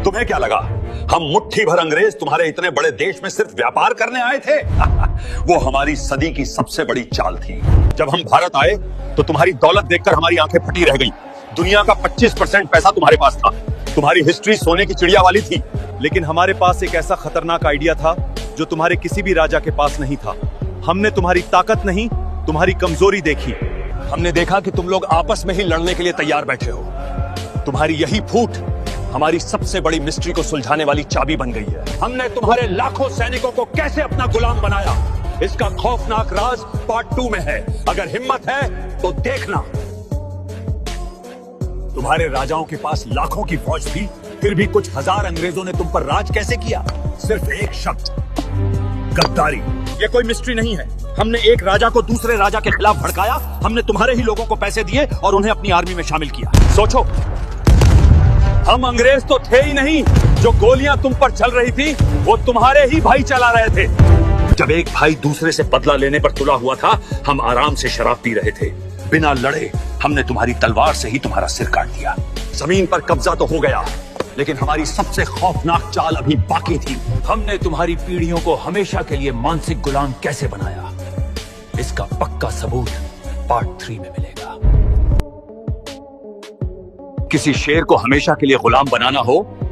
तुम्हें क्या लगा हम मुट्ठी भर अंग्रेज तुम्हारे इतने बड़े देश में सिर्फ व्यापार करने आए थे? वो हमारी सदी की सबसे बड़ी चाल थी। जब हम भारत आए तो तुम्हारी दौलत देखकर हमारी आंखें फटी रह गई। दुनिया का 25% पैसा तुम्हारे पास था। तुम्हारी हिस्ट्री सोने की चिड़िया वाली थी। लेकिन हमारे पास एक ऐसा खतरनाक आइडिया था जो तुम्हारे किसी भी राजा के पास नहीं था। हमने तुम्हारी ताकत नहीं, तुम्हारी कमजोरी देखी। हमने देखा कि तुम लोग आपस में ही लड़ने के लिए तैयार बैठे हो। तुम्हारी यही फूट हमारी सबसे बड़ी मिस्ट्री को सुलझाने वाली चाबी बन गई है। हमने तुम्हारे लाखों सैनिकों को कैसे अपना गुलाम बनाया, इसका खौफनाक राज पार्ट 2 में है। अगर हिम्मत है तो देखना। तुम्हारे राजाओं के पास लाखों की फौज थी, फिर भी कुछ हजार अंग्रेजों ने तुम पर राज कैसे किया? सिर्फ एक शब्द, गद्दारी। ये कोई मिस्ट्री नहीं है। हमने एक राजा को दूसरे राजा के खिलाफ भड़काया। हमने तुम्हारे ही लोगों को पैसे दिए और उन्हें अपनी आर्मी में शामिल किया। सोचो, हम अंग्रेज तो थे ही नहीं। जो गोलियां तुम पर चल रही थी वो तुम्हारे ही भाई चला रहे थे। जब एक भाई दूसरे से बदला लेने पर तुला हुआ था, हम आराम से शराब पी रहे थे। बिना लड़े हमने तुम्हारी तलवार से ही तुम्हारा सिर काट दिया। जमीन पर कब्जा तो हो गया, लेकिन हमारी सबसे खौफनाक चाल अभी बाकी थी। हमने तुम्हारी पीढ़ियों को हमेशा के लिए मानसिक गुलाम कैसे बनाया, इसका पक्का सबूत पार्ट 3 में मिलेगा। किसी शेर को हमेशा के लिए गुलाम बनाना हो